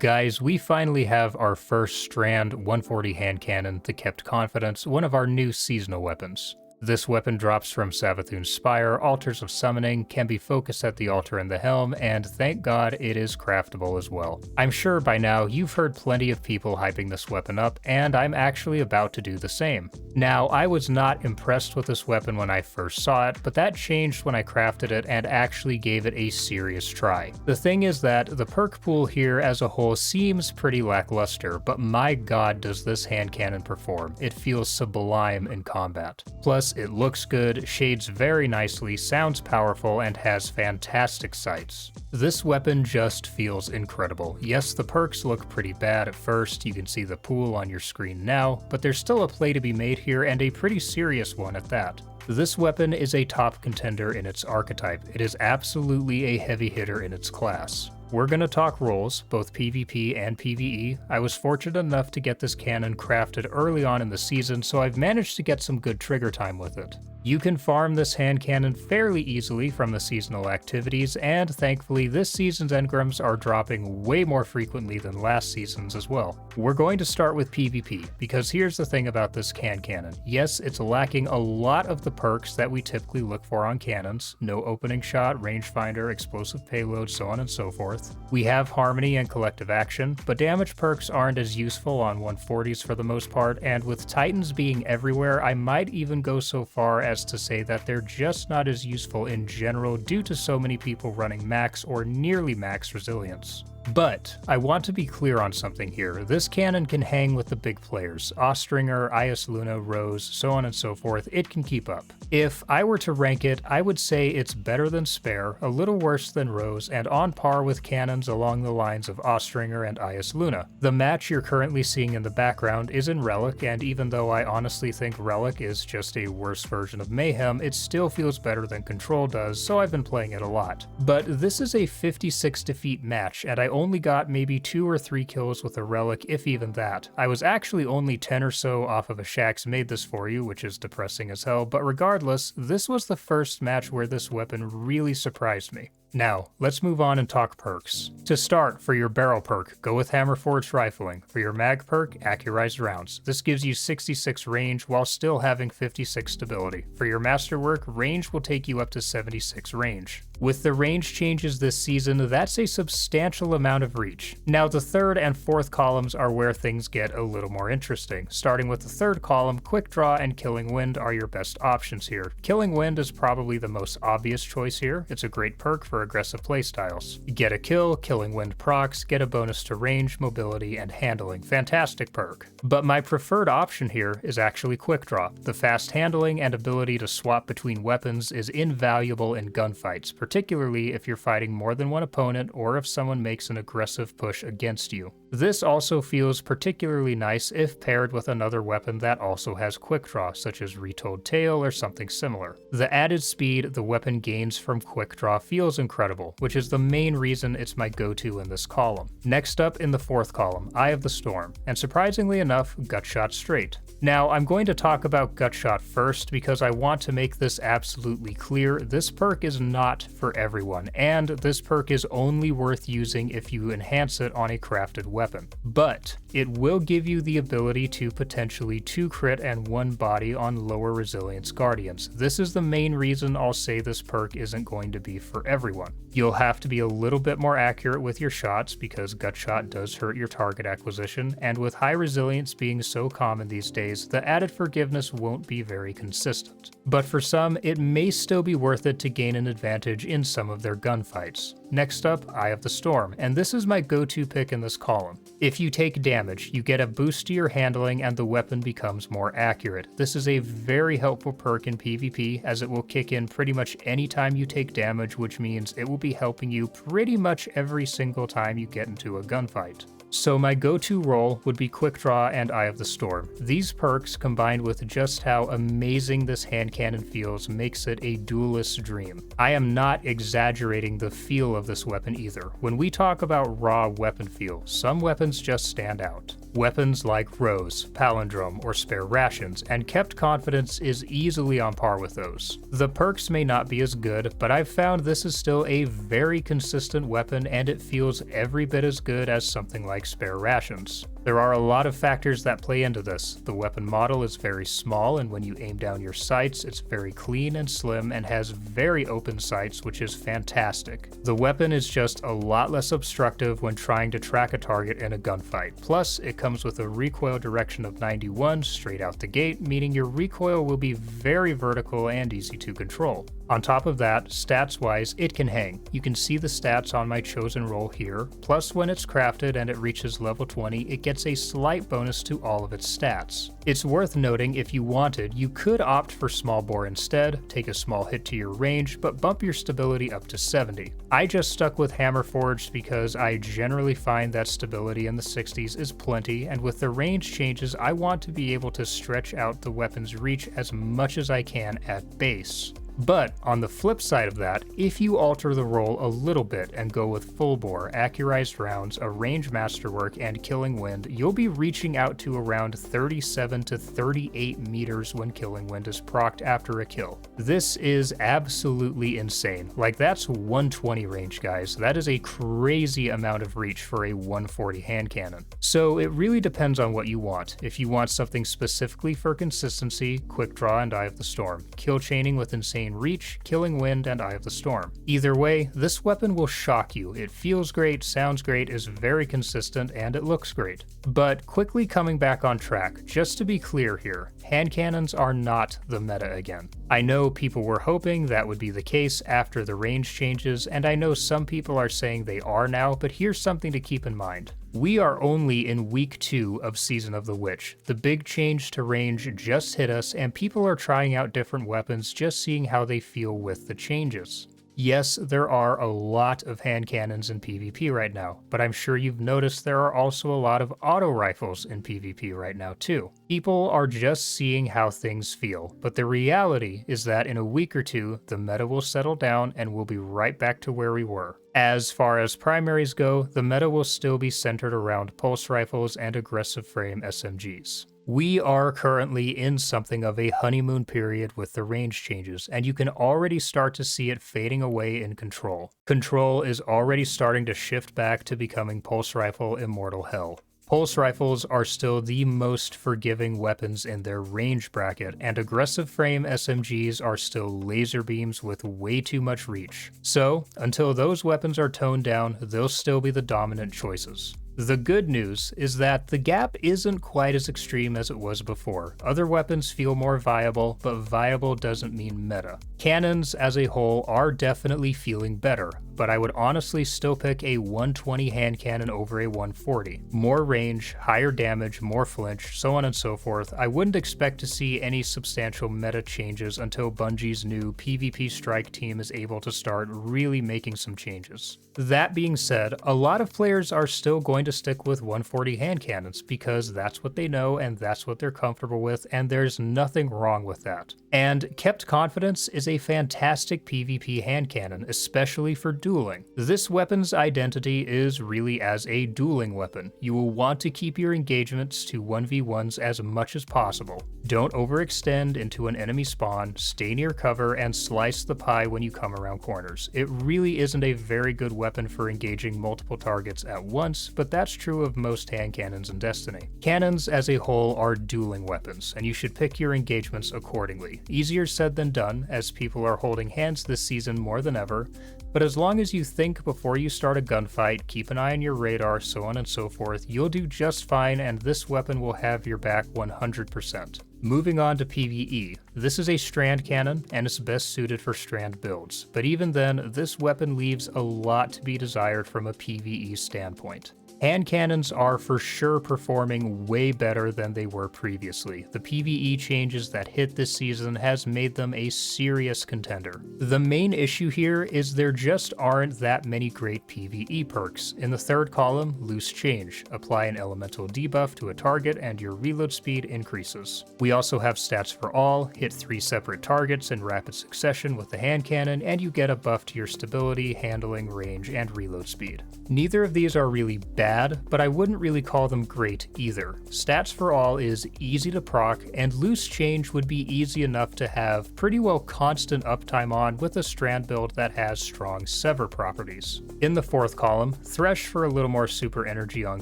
Guys, we finally have our first Strand 140 hand cannon, the Kept Confidence, one of our new seasonal weapons. This weapon drops from Savathun's Spire, Altars of Summoning, can be focused at the altar in the helm, and thank God it is craftable as well. I'm sure by now you've heard plenty of people hyping this weapon up, and I'm actually about to do the same. Now, I was not impressed with this weapon when I first saw it, but that changed when I crafted it and actually gave it a serious try. The thing is that the perk pool here as a whole seems pretty lackluster, but my god does this hand cannon perform. It feels sublime in combat. Plus, it looks good, shades very nicely, sounds powerful, and has fantastic sights. This weapon just feels incredible. Yes, the perks look pretty bad at first, you can see the pool on your screen now, but there's still a play to be made here, and a pretty serious one at that. This weapon is a top contender in its archetype. It is absolutely a heavy hitter in its class. We're gonna talk roles, both PvP and PvE. I was fortunate enough to get this cannon crafted early on in the season, so I've managed to get some good trigger time with it. You can farm this hand cannon fairly easily from the seasonal activities, and thankfully this season's engrams are dropping way more frequently than last season's as well. We're going to start with PvP, because here's the thing about this hand cannon. Yes, it's lacking a lot of the perks that we typically look for on cannons: no opening shot, rangefinder, explosive payload, so on and so forth. We have harmony and collective action, but damage perks aren't as useful on 140s for the most part, and with Titans being everywhere, I might even go so far as to say that they're just not as useful in general due to so many people running max or nearly max resilience. But I want to be clear on something here. This cannon can hang with the big players: Ostringer, Ias Luna, Rose, so on and so forth. It can keep up. If I were to rank it, I would say it's better than Spare, a little worse than Rose, and on par with cannons along the lines of Ostringer and Ias Luna. The match you're currently seeing in the background is in Relic, and even though I honestly think Relic is just a worse version of Mayhem, it still feels better than Control does, so I've been playing it a lot. But this is a 56 defeat match, and I only got maybe 2 or 3 kills with a Relic, if even that. I was actually only 10 or so off of a Shaxx Made This For You, which is depressing as hell, but regardless, this was the first match where this weapon really surprised me. Now, let's move on and talk perks. To start, for your barrel perk, go with Hammer Forged Rifling. For your mag perk, Accurized Rounds. This gives you 66 range while still having 56 stability. For your masterwork, range will take you up to 76 range. With the range changes this season, that's a substantial amount of reach. Now, the third and fourth columns are where things get a little more interesting. Starting with the third column, Quick Draw and Killing Wind are your best options here. Killing Wind is probably the most obvious choice here. It's a great perk for aggressive playstyles. Get a kill, Killing Wind procs, get a bonus to range, mobility, and handling. Fantastic perk. But my preferred option here is actually Quick Draw. The fast handling and ability to swap between weapons is invaluable in gunfights, particularly if you're fighting more than one opponent or if someone makes an aggressive push against you. This also feels particularly nice if paired with another weapon that also has Quick Draw, such as Retold Tale or something similar. The added speed the weapon gains from Quick Draw feels incredible, which is the main reason it's my go-to in this column. Next up in the fourth column, Eye of the Storm, and surprisingly enough, Gutshot Straight. Now, I'm going to talk about Gutshot first because I want to make this absolutely clear. This perk is not for everyone, and this perk is only worth using if you enhance it on a crafted weapon. But it will give you the ability to potentially 2 crit and 1 body on lower resilience guardians. This is the main reason I'll say this perk isn't going to be for everyone. You'll have to be a little bit more accurate with your shots because Gutshot does hurt your target acquisition, and with high resilience being so common these days, the added forgiveness won't be very consistent. But for some, it may still be worth it to gain an advantage in some of their gunfights. Next up, Eye of the Storm, and this is my go-to pick in this column. If you take damage, you get a boost to your handling and the weapon becomes more accurate. This is a very helpful perk in PvP as it will kick in pretty much any time you take damage, which means it will be helping you pretty much every single time you get into a gunfight. So my go-to role would be Quick Draw and Eye of the Storm. These perks, combined with just how amazing this hand cannon feels, makes it a duelist's dream. I am not exaggerating the feel of this weapon either. When we talk about raw weapon feel, some weapons just stand out. Weapons like Rose, Palindrome, or Spare Rations, and Kept Confidence is easily on par with those. The perks may not be as good, but I've found this is still a very consistent weapon and it feels every bit as good as something like Spare Rations. There are a lot of factors that play into this. The weapon model is very small, and when you aim down your sights, it's very clean and slim and has very open sights, which is fantastic. The weapon is just a lot less obstructive when trying to track a target in a gunfight. Plus, it comes with a recoil direction of 91 straight out the gate, meaning your recoil will be very vertical and easy to control. On top of that, stats-wise, it can hang. You can see the stats on my chosen roll here, plus when it's crafted and it reaches level 20, it gets a slight bonus to all of its stats. It's worth noting, if you wanted, you could opt for small bore instead, take a small hit to your range, but bump your stability up to 70. I just stuck with Hammer Forged because I generally find that stability in the 60s is plenty, and with the range changes, I want to be able to stretch out the weapon's reach as much as I can at base. But on the flip side of that, if you alter the roll a little bit and go with full bore, accurized rounds, a range masterwork, and killing wind, you'll be reaching out to around 37 to 38 meters when killing wind is procced after a kill. This is absolutely insane. Like, that's 120 range, guys. That is a crazy amount of reach for a 140 hand cannon. So it really depends on what you want. If you want something specifically for consistency, quick draw and Eye of the Storm. Kill chaining with insane reach, killing wind, and Eye of the Storm. Either way, this weapon will shock you. It feels great, sounds great, is very consistent, and it looks great. But quickly coming back on track, just to be clear here, hand cannons are not the meta again. I know people were hoping that would be the case after the range changes, and I know some people are saying they are now, but here's something to keep in mind. We are only in week 2 of Season of the Witch. The big change to range just hit us, and people are trying out different weapons, just seeing how they feel with the changes. Yes, there are a lot of hand cannons in PvP right now, but I'm sure you've noticed there are also a lot of auto rifles in PvP right now too. People are just seeing how things feel, but the reality is that in a week or two, the meta will settle down and we'll be right back to where we were. As far as primaries go, the meta will still be centered around pulse rifles and aggressive frame SMGs. We are currently in something of a honeymoon period with the range changes, and you can already start to see it fading away in Control. Control is already starting to shift back to becoming pulse rifle Immortal Hell. Pulse rifles are still the most forgiving weapons in their range bracket, and aggressive frame SMGs are still laser beams with way too much reach. So, until those weapons are toned down, they'll still be the dominant choices. The good news is that the gap isn't quite as extreme as it was before. Other weapons feel more viable, but viable doesn't mean meta. Cannons as a whole are definitely feeling better, but I would honestly still pick a 120 hand cannon over a 140. More range, higher damage, more flinch, so on and so forth. I wouldn't expect to see any substantial meta changes until Bungie's new PvP Strike team is able to start really making some changes. That being said, a lot of players are still going to stick with 140 hand cannons because that's what they know and that's what they're comfortable with, and there's nothing wrong with that. And Kept Confidence is a fantastic PvP hand cannon, especially for dueling. This weapon's identity is really as a dueling weapon. You will want to keep your engagements to 1v1s as much as possible. Don't overextend into an enemy spawn, stay near cover, and slice the pie when you come around corners. It really isn't a very good weapon for engaging multiple targets at once, but that's true of most hand cannons in Destiny. Cannons as a whole are dueling weapons, and you should pick your engagements accordingly. Easier said than done, as people are holding hands this season more than ever, but as long as you think before you start a gunfight, keep an eye on your radar, so on and so forth, you'll do just fine, and this weapon will have your back 100%. Moving on to PvE. This is a Strand cannon, and it's best suited for Strand builds, but even then, this weapon leaves a lot to be desired from a PvE standpoint. Hand cannons are for sure performing way better than they were previously. The PvE changes that hit this season has made them a serious contender. The main issue here is there just aren't that many great PvE perks. In the third column, Loose Change. Apply an elemental debuff to a target and your reload speed increases. We also have stats for all, hit 3 separate targets in rapid succession with the hand cannon, and you get a buff to your stability, handling, range, and reload speed. Neither of these are really bad bad, but I wouldn't really call them great either. Stats for all is easy to proc, and loose change would be easy enough to have pretty well constant uptime on with a Strand build that has strong sever properties. In the fourth column, Thresh for a little more super energy on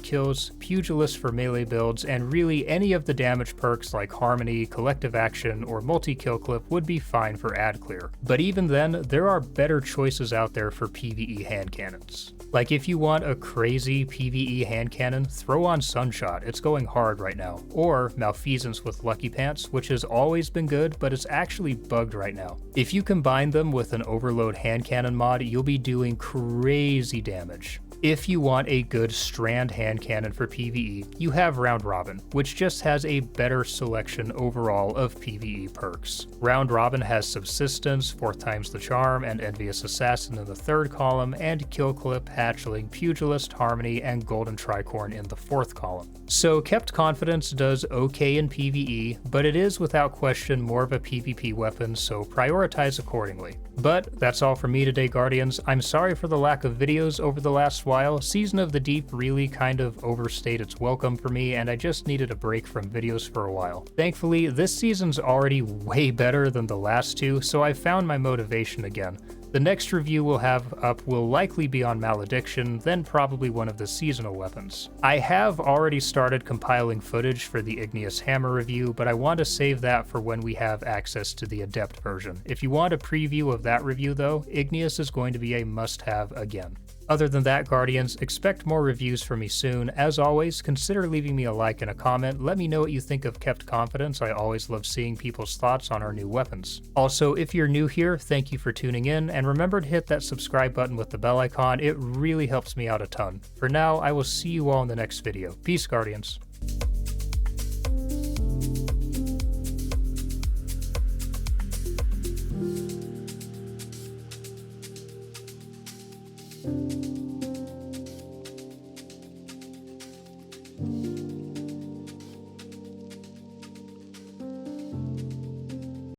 kills, Pugilist for melee builds, and really any of the damage perks like Harmony, Collective Action, or Multi-Kill Clip would be fine for ad clear. But even then, there are better choices out there for PvE hand cannons. Like if you want a crazy PvE hand cannon, throw on Sunshot, it's going hard right now. Or Malfeasance with Lucky Pants, which has always been good, but it's actually bugged right now. If you combine them with an Overload hand cannon mod, you'll be doing crazy damage. If you want a good Strand hand cannon for PvE, you have Round Robin, which just has a better selection overall of PvE perks. Round Robin has Subsistence, 4th times the Charm, and Envious Assassin in the third column, and Kill Clip, Hatchling, Pugilist, Harmony, and Golden Tricorn in the fourth column. So Kept Confidence does okay in PvE, but it is without question more of a PvP weapon, so prioritize accordingly. But that's all from me today, Guardians. I'm sorry for the lack of videos over the last while. Season of the Deep really kind of overstayed its welcome for me, and I just needed a break from videos for a while. Thankfully, this season's already way better than the last two, so I found my motivation again. The next review we'll have up will likely be on Malediction, then probably one of the seasonal weapons. I have already started compiling footage for the Igneous Hammer review, but I want to save that for when we have access to the Adept version. If you want a preview of that review though, Igneous is going to be a must-have again. Other than that, Guardians, expect more reviews from me soon. As always, consider leaving me a like and a comment. Let me know what you think of Kept Confidence. I always love seeing people's thoughts on our new weapons. Also, if you're new here, thank you for tuning in, and remember to hit that subscribe button with the bell icon. It really helps me out a ton. For now, I will see you all in the next video. Peace, Guardians.